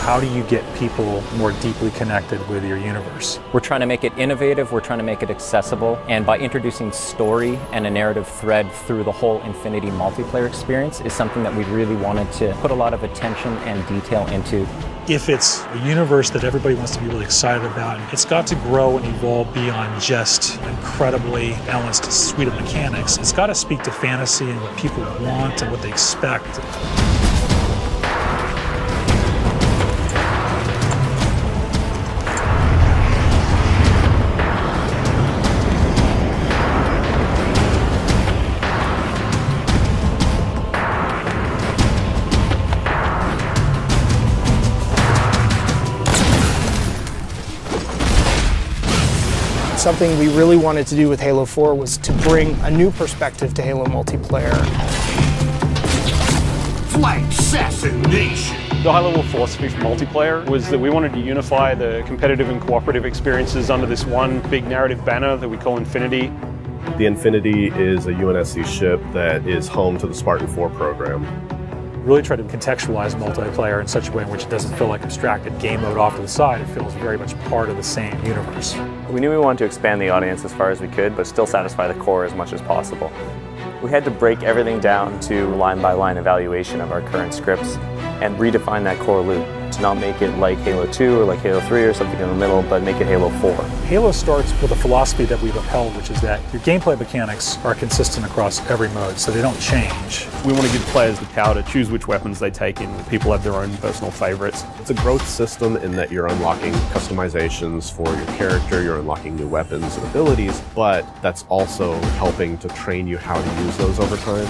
how do you get people more deeply connected with your universe? We're trying to make it innovative, we're trying to make it accessible, and by introducing story and a narrative thread through the whole Infinity multiplayer experience is something that we really wanted to put a lot of attention and detail into. If it's a universe that everybody wants to be really excited about, it's got to grow and evolve beyond just an incredibly balanced suite of mechanics. It's got to speak to fantasy and what people want and what they expect. Something we really wanted to do with Halo 4 was to bring a new perspective to Halo multiplayer. Flight assassination! The high-level philosophy for multiplayer was that we wanted to unify the competitive and cooperative experiences under this one big narrative banner that we call Infinity. The Infinity is a UNSC ship that is home to the Spartan 4 program. Really try to contextualize multiplayer in such a way in which it doesn't feel like abstracted game mode off to the side. It feels very much part of the same universe. We knew we wanted to expand the audience as far as we could, but still satisfy the core as much as possible. We had to break everything down to line-by-line evaluation of our current scripts and redefine that core loop to not make it like Halo 2 or like Halo 3 or something in the middle, but make it Halo 4. Halo starts with a philosophy that we've upheld, which is that your gameplay mechanics are consistent across every mode, so they don't change. We want to give players the power to choose which weapons they take in. People have their own personal favorites. It's a growth system in that you're unlocking customizations for your character, you're unlocking new weapons and abilities, but that's also helping to train you how to use those over time.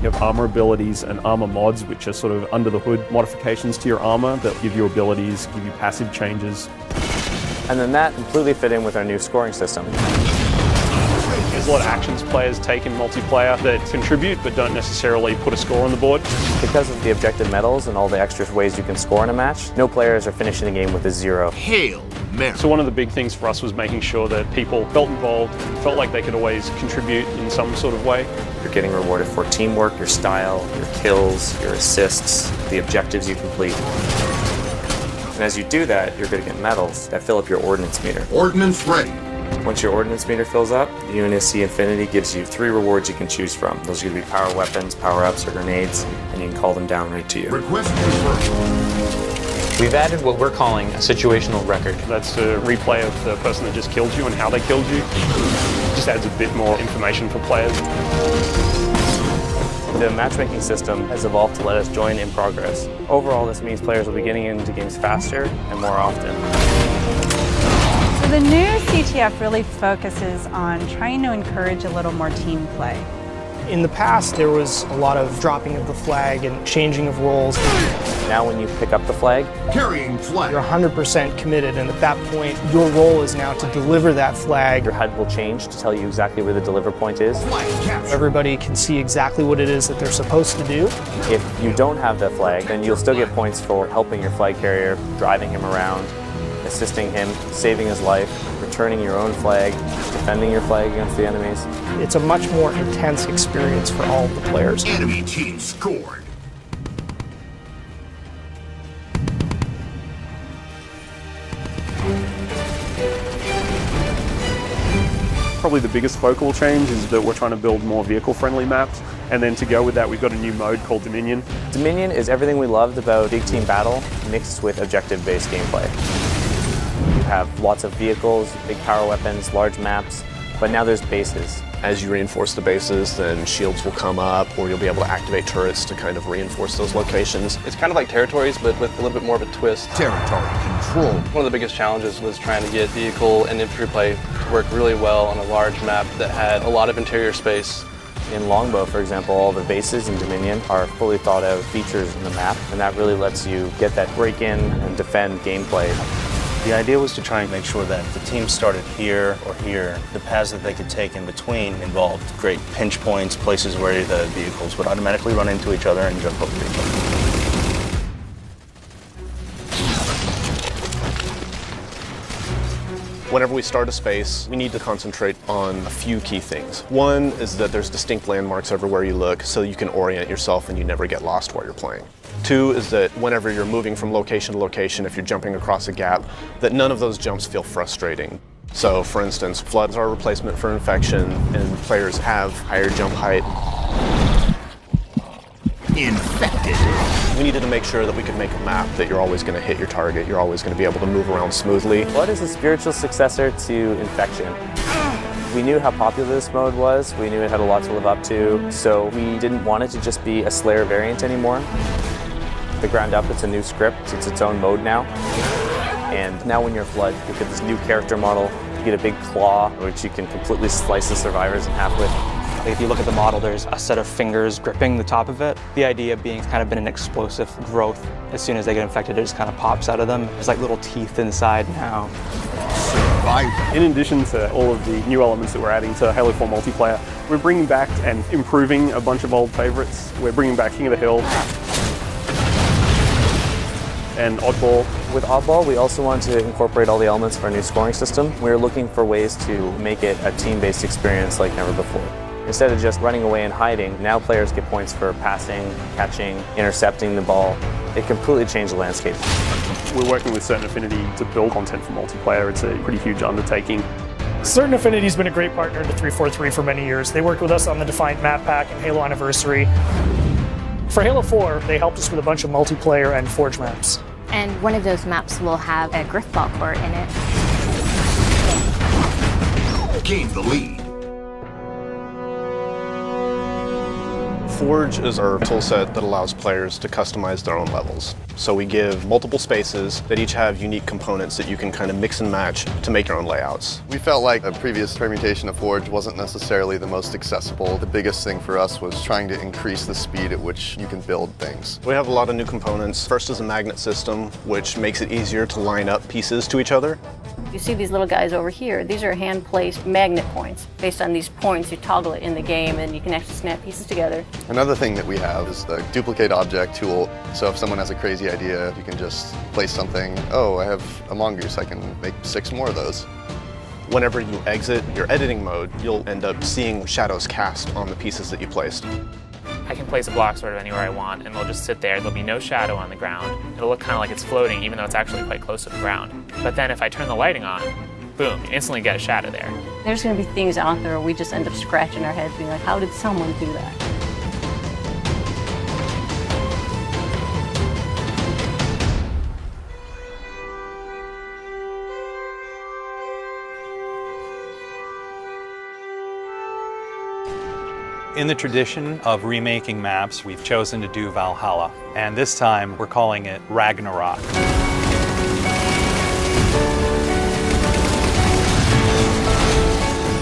You have armor abilities and armor mods, which are sort of under the hood modifications to your armor that give you abilities, give you passive changes. And then that completely fit in with our new scoring system. There's a lot of actions players take in multiplayer that contribute but don't necessarily put a score on the board. Because of the objective medals and all the extra ways you can score in a match, no players are finishing the game with a 0. Hail Mary. So one of the big things for us was making sure that people felt involved, felt like they could always contribute in some sort of way. You're getting rewarded for teamwork, your style, your kills, your assists, the objectives you complete. And as you do that, you're going to get medals that fill up your ordnance meter. Ordnance ready. Once your ordnance meter fills up, the UNSC Infinity gives you 3 rewards you can choose from. Those are going to be power weapons, power-ups, or grenades, and you can call them down right to you. Request confirmed. We've added what we're calling a situational record. That's a replay of the person that just killed you and how they killed you. It just adds a bit more information for players. The matchmaking system has evolved to let us join in progress. Overall, this means players will be getting into games faster and more often. So the new CTF really focuses on trying to encourage a little more team play. In the past, there was a lot of dropping of the flag and changing of roles. Now when you pick up the flag, Carrying flag. You're 100% committed, and at that point, your role is now to deliver that flag. your HUD will change to tell you exactly where the deliver point is. Flag capture. Everybody can see exactly what it is that they're supposed to do. If you don't have that flag, then you'll still get points for helping your flag carrier, driving him around, assisting him, saving his life, returning your own flag, defending your flag against the enemies. It's a much more intense experience for all of the players. Enemy team scored. Probably the biggest focal change is that we're trying to build more vehicle-friendly maps, and then to go with that, we've got a new mode called Dominion. Dominion is everything we loved about big team battle mixed with objective-based gameplay. You have lots of vehicles, big power weapons, large maps, but now there's bases. As you reinforce the bases, then shields will come up, or you'll be able to activate turrets to kind of reinforce those locations. It's kind of like territories, but with a little bit more of a twist. Territory control. One of the biggest challenges was trying to get vehicle and infantry play to work really well on a large map that had a lot of interior space. In Longbow, for example, all the bases in Dominion are fully thought out features in the map, and that really lets you get that break-in and defend gameplay. The idea was to try and make sure that the team started here or here. The paths that they could take in between involved great pinch points, places where the vehicles would automatically run into each other and jump over each other. Whenever we start a space, we need to concentrate on a few key things. One is that there's distinct landmarks everywhere you look so you can orient yourself and you never get lost while you're playing. Two is that whenever you're moving from location to location, if you're jumping across a gap, that none of those jumps feel frustrating. So for instance, floods are a replacement for infection and players have higher jump height. Infected. We needed to make sure that we could make a map that you're always going to hit your target, you're always going to be able to move around smoothly. Flood is a spiritual successor to Infection. We knew how popular this mode was, we knew it had a lot to live up to, so we didn't want it to just be a Slayer variant anymore. The ground up, it's a new script, it's its own mode now. And now when you're Flood, you get this new character model, you get a big claw, which you can completely slice the survivors in half with. If you look at the model, there's a set of fingers gripping the top of it. The idea being it's kind of been an explosive growth. As soon as they get infected, it just kind of pops out of them. There's like little teeth inside now. In addition to all of the new elements that we're adding to Halo 4 multiplayer, we're bringing back and improving a bunch of old favorites. We're bringing back King of the Hill and Oddball. With Oddball, we also want to incorporate all the elements of our new scoring system. We're looking for ways to make it a team-based experience like never before. Instead of just running away and hiding, now players get points for passing, catching, intercepting the ball. It completely changed the landscape. We're working with Certain Affinity to build content for multiplayer. It's a pretty huge undertaking. Certain Affinity has been a great partner to 343 for many years. They worked with us on the Defiant Map Pack and Halo Anniversary. For Halo 4, they helped us with a bunch of multiplayer and Forge maps. And one of those maps will have a Griffball core in it. Gain the lead. Forge is our toolset that allows players to customize their own levels. So we give multiple spaces that each have unique components that you can kind of mix and match to make your own layouts. We felt like a previous permutation of Forge wasn't necessarily the most accessible. The biggest thing for us was trying to increase the speed at which you can build things. We have a lot of new components. First is a magnet system, which makes it easier to line up pieces to each other. You see these little guys over here. These are hand-placed magnet points. Based on these points, you toggle it in the game and you can actually snap pieces together. Another thing that we have is the duplicate object tool. So if someone has a crazy idea, you can just place something. Oh, I have a mongoose, I can make 6 more of those. Whenever you exit your editing mode, you'll end up seeing shadows cast on the pieces that you placed. I can place a block sort of anywhere I want and they'll just sit there. There'll be no shadow on the ground. It'll look kind of like it's floating even though it's actually quite close to the ground. But then if I turn the lighting on, boom, you instantly get a shadow there. There's going to be things out there where we just end up scratching our heads being like, how did someone do that? In the tradition of remaking maps, we've chosen to do Valhalla, and this time we're calling it Ragnarok.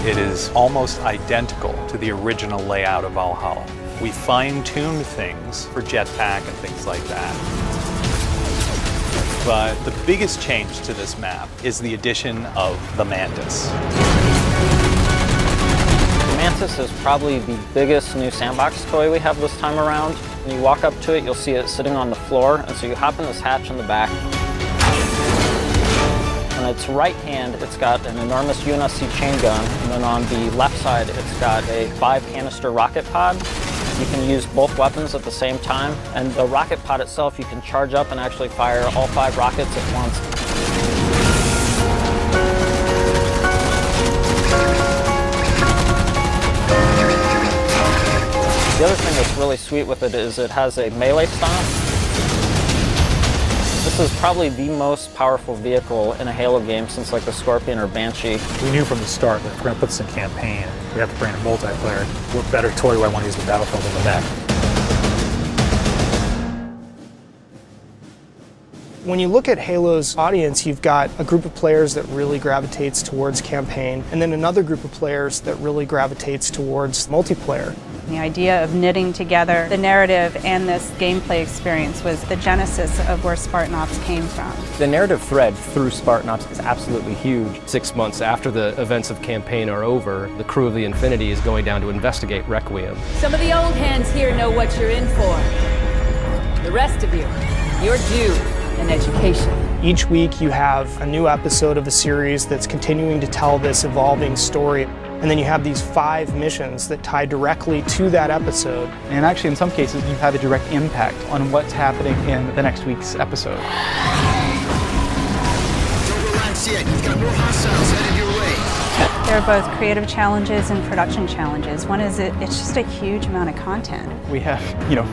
It is almost identical to the original layout of Valhalla. We fine-tuned things for jetpack and things like that. But the biggest change to this map is the addition of the Mantis. Mantis is probably the biggest new sandbox toy we have this time around. When you walk up to it, you'll see it sitting on the floor, and so you hop in this hatch in the back. On its right hand, it's got an enormous UNSC chain gun, and then on the left side, it's got a 5-canister rocket pod. You can use both weapons at the same time, and the rocket pod itself, you can charge up and actually fire all 5 rockets at once. The other thing that's really sweet with it is it has a melee stomp. This is probably the most powerful vehicle in a Halo game since like the Scorpion or Banshee. We knew from the start that if we're going to put this in campaign, we have to bring in multiplayer. What better toy do I want to use the Battlefield than the mech? When you look at Halo's audience, you've got a group of players that really gravitates towards campaign, and then another group of players that really gravitates towards multiplayer. The idea of knitting together the narrative and this gameplay experience was the genesis of where Spartan Ops came from. The narrative thread through Spartan Ops is absolutely huge. 6 months after the events of campaign are over, the crew of the Infinity is going down to investigate Requiem. Some of the old hands here know what you're in for. The rest of you, you're due an education. Each week you have a new episode of a series that's continuing to tell this evolving story. And then you have these 5 missions that tie directly to that episode. And actually, in some cases, you have a direct impact on what's happening in the next week's episode. Don't relax yet. You've got more hostiles headed your way. There are both creative challenges and production challenges. One is it's just a huge amount of content. We have,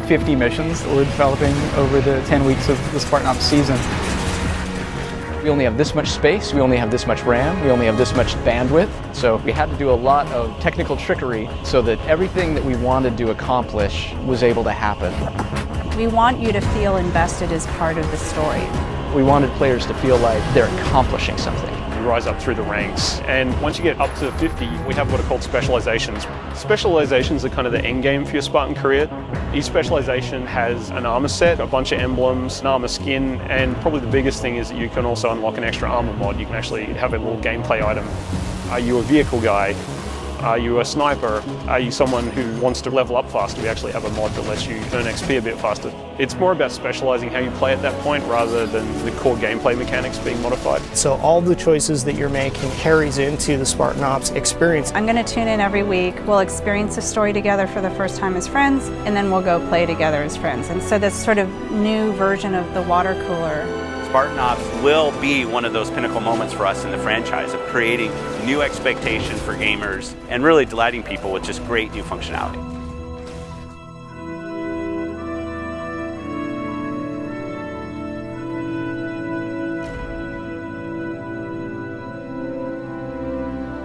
50 missions that we're developing over the 10 weeks of the Spartan Ops season. We only have this much space, we only have this much RAM, we only have this much bandwidth. So we had to do a lot of technical trickery so that everything that we wanted to accomplish was able to happen. We want you to feel invested as part of the story. We wanted players to feel like they're accomplishing something. You rise up through the ranks, and once you get up to 50, we have what are called specializations. Specializations are kind of the end game for your Spartan career. Each specialization has an armor set, a bunch of emblems, an armor skin, and probably the biggest thing is that you can also unlock an extra armor mod. You can actually have a little gameplay item. Are you a vehicle guy? Are you a sniper? Are you someone who wants to level up faster? We actually have a mod that lets you earn XP a bit faster. It's more about specializing how you play at that point rather than the core gameplay mechanics being modified. So all the choices that you're making carries into the Spartan Ops experience. I'm going to tune in every week. We'll experience a story together for the first time as friends, and then we'll go play together as friends. And so this sort of new version of the water cooler. Spartan Ops will be one of those pinnacle moments for us in the franchise of creating new expectations for gamers and really delighting people with just great new functionality.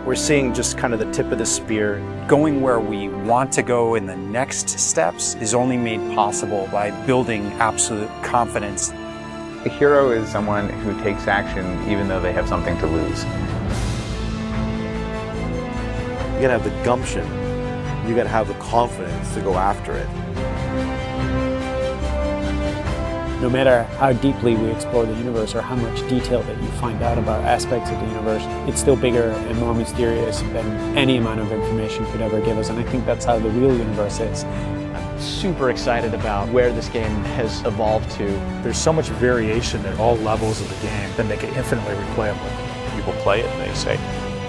We're seeing just kind of the tip of the spear. Going where we want to go in the next steps is only made possible by building absolute confidence. A hero is someone who takes action even though they have something to lose. You gotta have the gumption. You gotta have the confidence to go after it. No matter how deeply we explore the universe or how much detail that you find out about aspects of the universe, it's still bigger and more mysterious than any amount of information could ever give us. And I think that's how the real universe is. Super excited about where this game has evolved to. There's so much variation at all levels of the game that make it infinitely replayable. People play it and they say,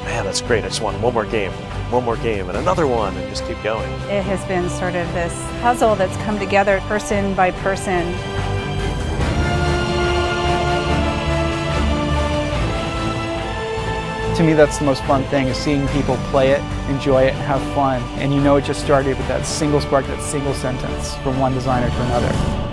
man, that's great, I just want one more game, and another one, and just keep going. It has been sort of this puzzle that's come together person by person. To me, that's the most fun thing, is seeing people play it, enjoy it, and have fun. And you know it just started with that single spark, that single sentence from one designer to another.